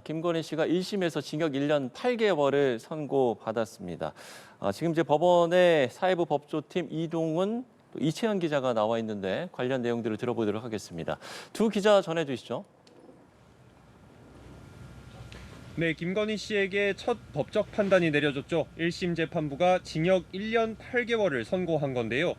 김건희 씨가 1심에서 징역 1년 8개월을 선고받았습니다. 지금 이제 법원의 사회부 법조팀 이동훈, 또 이채연 기자가 나와 있는데 관련 내용들을 들어보도록 하겠습니다. 두 기자 전해주시죠. 네, 김건희 씨에게 첫 법적 판단이 내려졌죠. 1심 재판부가 징역 1년 8개월을 선고한 건데요.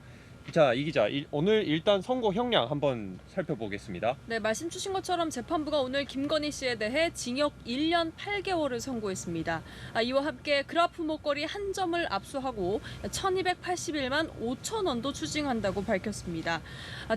자, 이 기자, 오늘 일단 선고 형량 한번 살펴보겠습니다. 네, 말씀 주신 것처럼 재판부가 오늘 김건희 씨에 대해 징역 1년 8개월을 선고했습니다. 이와 함께 그라프 목걸이 한 점을 압수하고 1,281만 5천 원도 추징한다고 밝혔습니다.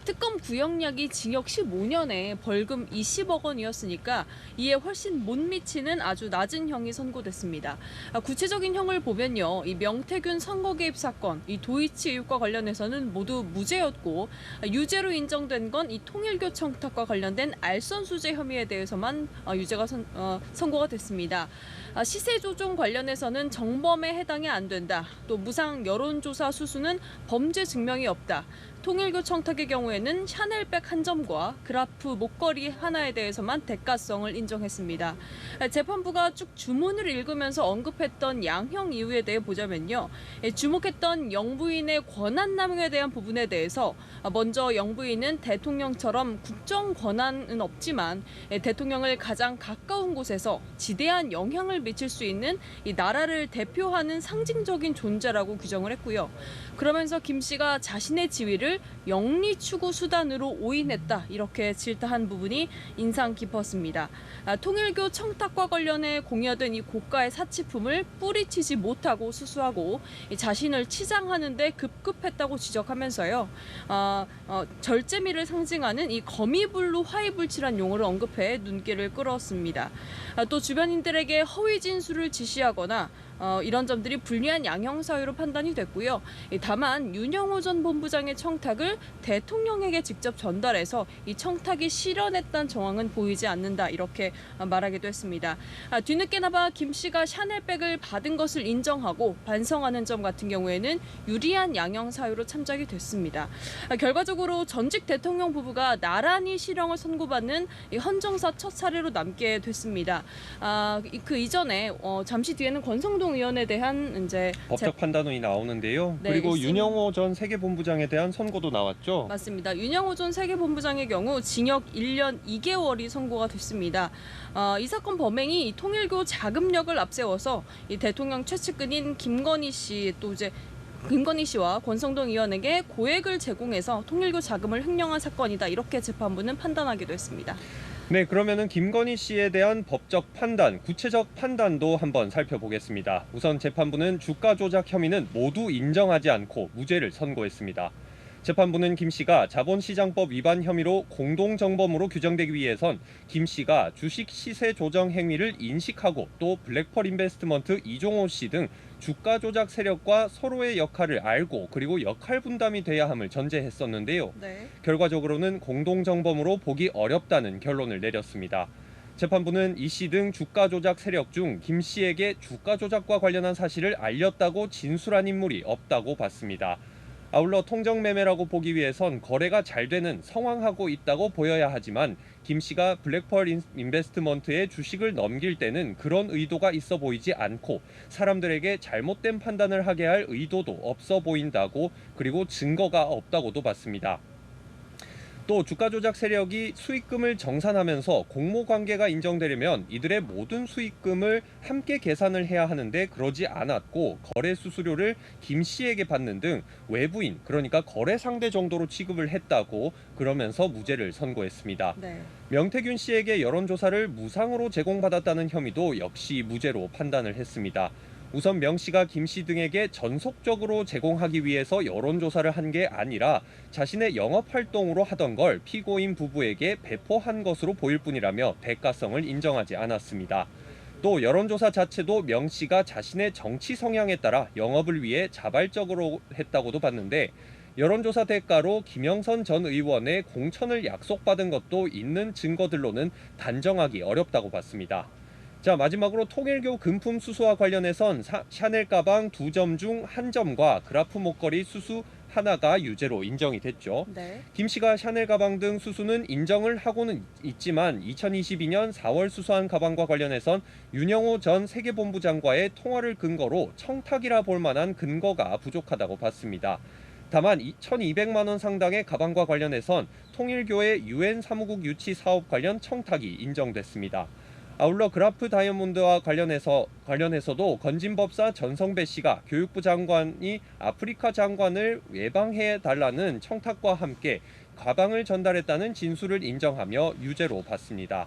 특검 구형량이 징역 15년에 벌금 20억 원이었으니까 이에 훨씬 못 미치는 아주 낮은 형이 선고됐습니다. 구체적인 형을 보면요, 이 명태균 선거 개입 사건, 이 도이치 의혹과 관련해서는 모두 무죄였고, 유죄로 인정된 건 이 통일교 청탁과 관련된 알선수재 혐의에 대해서만 유죄가 선고가 됐습니다. 시세 조종 관련해서는 정범에 해당이 안 된다. 또 무상 여론조사 수수는 범죄 증명이 없다. 통일교 청탁의 경우에는 샤넬백 한 점과 그라프 목걸이 하나에 대해서만 대가성을 인정했습니다. 재판부가 쭉 주문을 읽으면서 언급했던 양형 이유에 대해 보자면요. 주목했던 영부인의 권한 남용에 대한 부분에 대해서 먼저 영부인은 대통령처럼 국정 권한은 없지만 대통령을 가장 가까운 곳에서 지대한 영향을 미칠 수 있는 이 나라를 대표하는 상징적인 존재라고 규정을 했고요. 그러면서 김 씨가 자신의 지위를 영리 추구 수단으로 오인했다, 이렇게 질타한 부분이 인상 깊었습니다. 통일교 청탁과 관련해 공여된 이 고가의 사치품을 뿌리치지 못하고 수수하고 자신을 치장하는 데 급급했다고 지적하면서요. 절제미를 상징하는 이 거미불로 화이불칠한 용어를 언급해 눈길을 끌었습니다. 또 주변인들에게 허위 진술을 지시하거나 이런 점들이 불리한 양형 사유로 판단이 됐고요. 다만 윤영호 전 본부장의 청탁을 대통령에게 직접 전달해서 이 청탁이 실현했다는 정황은 보이지 않는다, 이렇게 말하기도 했습니다. 뒤늦게나마 김 씨가 샤넬백을 받은 것을 인정하고 반성하는 점 같은 경우에는 유리한 양형 사유로 참작이 됐습니다. 결과적으로 전직 대통령 부부가 나란히 실형을 선고받는 헌정사 첫 사례로 남게 됐습니다. 그 이전에 잠시 뒤에는 권성동 의원에 대한 이제 법적 판단이 나오는데요. 네, 그리고 1심. 윤영호 전 세계본부장에 대한 선고도 나왔죠. 맞습니다. 윤영호 전 세계본부장의 경우 징역 1년 2개월이 선고가 됐습니다. 이 사건 범행이 이 통일교 자금력을 앞세워서 이 대통령 최측근인 김건희 씨, 또 이제 김건희 씨와 권성동 의원에게 고액을 제공해서 통일교 자금을 횡령한 사건이다, 이렇게 재판부는 판단하기도 했습니다. 네, 그러면은 김건희 씨에 대한 법적 판단, 구체적 판단도 한번 살펴보겠습니다. 우선 재판부는 주가 조작 혐의는 모두 인정하지 않고 무죄를 선고했습니다. 재판부는 김 씨가 자본시장법 위반 혐의로 공동정범으로 규정되기 위해선 김 씨가 주식 시세 조정 행위를 인식하고 또 블랙펄 인베스트먼트 이종호 씨 등 주가 조작 세력과 서로의 역할을 알고 그리고 역할 분담이 돼야 함을 전제했었는데요. 네. 결과적으로는 공동정범으로 보기 어렵다는 결론을 내렸습니다. 재판부는 이 씨 등 주가 조작 세력 중 김 씨에게 주가 조작과 관련한 사실을 알렸다고 진술한 인물이 없다고 봤습니다. 아울러 통정매매라고 보기 위해선 거래가 잘 되는 성황하고 있다고 보여야 하지만 김 씨가 블랙펄 인베스트먼트에 주식을 넘길 때는 그런 의도가 있어 보이지 않고 사람들에게 잘못된 판단을 하게 할 의도도 없어 보인다고, 그리고 증거가 없다고도 봤습니다. 또 주가 조작 세력이 수익금을 정산하면서 공모관계가 인정되려면 이들의 모든 수익금을 함께 계산을 해야 하는데 그러지 않았고 거래 수수료를 김 씨에게 받는 등 외부인, 그러니까 거래 상대 정도로 취급을 했다고, 그러면서 무죄를 선고했습니다. 네. 명태균 씨에게 여론조사를 무상으로 제공받았다는 혐의도 역시 무죄로 판단을 했습니다. 우선 명 씨가 김 씨 등에게 전속적으로 제공하기 위해서 여론조사를 한 게 아니라 자신의 영업활동으로 하던 걸 피고인 부부에게 배포한 것으로 보일 뿐이라며 대가성을 인정하지 않았습니다. 또 여론조사 자체도 명 씨가 자신의 정치 성향에 따라 영업을 위해 자발적으로 했다고도 봤는데, 여론조사 대가로 김영선 전 의원의 공천을 약속받은 것도 있는 증거들로는 단정하기 어렵다고 봤습니다. 자, 마지막으로 통일교 금품 수수와 관련해선 샤넬 가방 2점 중 1점과 그라프 목걸이 수수 하나가 유죄로 인정이 됐죠. 네. 김 씨가 샤넬 가방 등 수수는 인정을 하고는 있지만 2022년 4월 수수한 가방과 관련해선 윤영호 전 세계본부장과의 통화를 근거로 청탁이라 볼 만한 근거가 부족하다고 봤습니다. 다만 1,200만 원 상당의 가방과 관련해선 통일교의 유엔 사무국 유치 사업 관련 청탁이 인정됐습니다. 아울러 그라프 다이아몬드와 관련해서도 건진법사 전성배 씨가 교육부 장관이 아프리카 장관을 외방해달라는 청탁과 함께 가방을 전달했다는 진술을 인정하며 유죄로 봤습니다.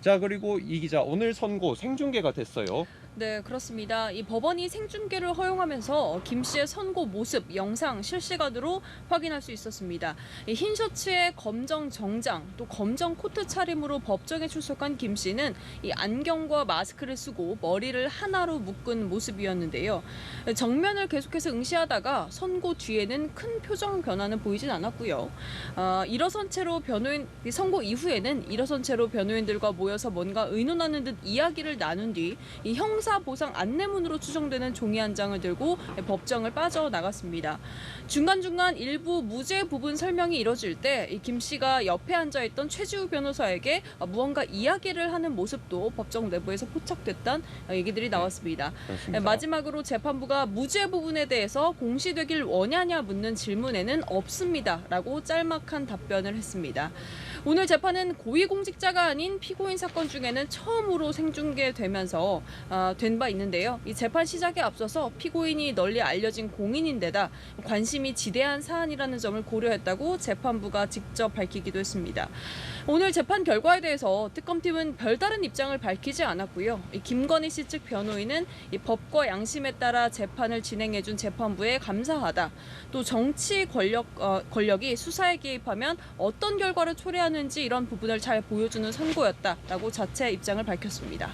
자, 그리고 이 기자, 오늘 선고 생중계가 됐어요. 네, 그렇습니다. 이 법원이 생중계를 허용하면서 김 씨의 선고 모습, 영상 실시간으로 확인할 수 있었습니다. 이 흰 셔츠에 검정 정장, 또 검정 코트 차림으로 법정에 출석한 김 씨는 이 안경과 마스크를 쓰고 머리를 하나로 묶은 모습이었는데요. 정면을 계속해서 응시하다가 선고 뒤에는 큰 표정 변화는 보이진 않았고요. 일어선 채로 선고 이후에는 일어선 채로 변호인들과 모여서 뭔가 의논하는 듯 이야기를 나눈 뒤 이 형사보상 안내문으로 추정되는 종이 한 장을 들고 법정을 빠져나갔습니다. 중간중간 일부 무죄 부분 설명이 이뤄질 때 김 씨가 옆에 앉아있던 최지우 변호사에게 무언가 이야기를 하는 모습도 법정 내부에서 포착됐다는 얘기들이 나왔습니다. 그렇습니다. 마지막으로 재판부가 무죄 부분에 대해서 공시되길 원하냐 묻는 질문에는 없습니다라고 짤막한 답변을 했습니다. 오늘 재판은 고위공직자가 아닌 피고인 사건 중에는 처음으로 생중계되면서 된 바 있는데요. 이 재판 시작에 앞서서 피고인이 널리 알려진 공인인데다 관심이 지대한 사안이라는 점을 고려했다고 재판부가 직접 밝히기도 했습니다. 오늘 재판 결과에 대해서 특검팀은 별다른 입장을 밝히지 않았고요. 김건희 씨 측 변호인은 이 법과 양심에 따라 재판을 진행해준 재판부에 감사하다. 또 정치 권력이 수사에 개입하면 어떤 결과를 초래하는지 이런 부분을 잘 보여주는 선고였다라고 자체 입장을 밝혔습니다.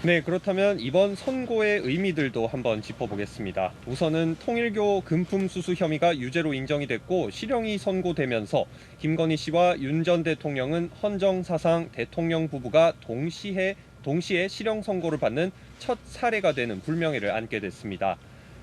네, 그렇다면 이번 선고의 의미들도 한번 짚어보겠습니다. 우선은 통일교 금품 수수 혐의가 유죄로 인정이 됐고 실형이 선고되면서 김건희 씨와 윤 전 대통령은 헌정사상 대통령 부부가 동시에 실형 선고를 받는 첫 사례가 되는 불명예를 안게 됐습니다.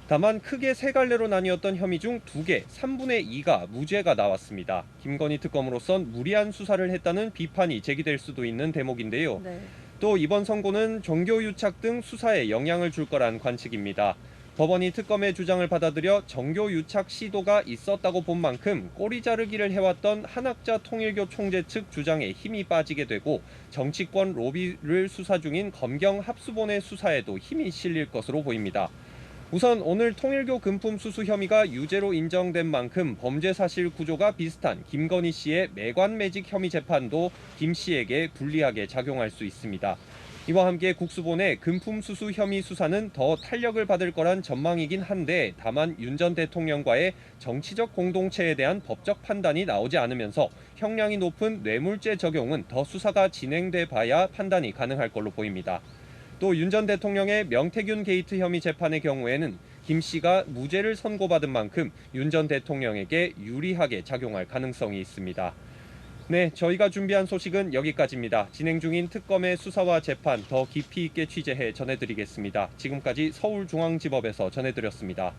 다만 크게 세 갈래로 나뉘었던 혐의 중 2개, 3분의 2가 무죄가 나왔습니다. 김건희 특검으로선 무리한 수사를 했다는 비판이 제기될 수도 있는 대목인데요. 네. 또 이번 선고는 정교유착 등 수사에 영향을 줄 거란 관측입니다. 법원이 특검의 주장을 받아들여 정교유착 시도가 있었다고 본 만큼 꼬리 자르기를 해왔던 한학자 통일교 총재 측 주장에 힘이 빠지게 되고 정치권 로비를 수사 중인 검경 합수본의 수사에도 힘이 실릴 것으로 보입니다. 우선 오늘 통일교 금품 수수 혐의가 유죄로 인정된 만큼 범죄 사실 구조가 비슷한 김건희 씨의 매관매직 혐의 재판도 김 씨에게 불리하게 작용할 수 있습니다. 이와 함께 국수본의 금품 수수 혐의 수사는 더 탄력을 받을 거란 전망이긴 한데 다만 윤 전 대통령과의 정치적 공동체에 대한 법적 판단이 나오지 않으면서 형량이 높은 뇌물죄 적용은 더 수사가 진행돼 봐야 판단이 가능할 걸로 보입니다. 또 윤 전 대통령의 명태균 게이트 혐의 재판의 경우에는 김 씨가 무죄를 선고받은 만큼 윤 전 대통령에게 유리하게 작용할 가능성이 있습니다. 네, 저희가 준비한 소식은 여기까지입니다. 진행 중인 특검의 수사와 재판 더 깊이 있게 취재해 전해드리겠습니다. 지금까지 서울중앙지법에서 전해드렸습니다.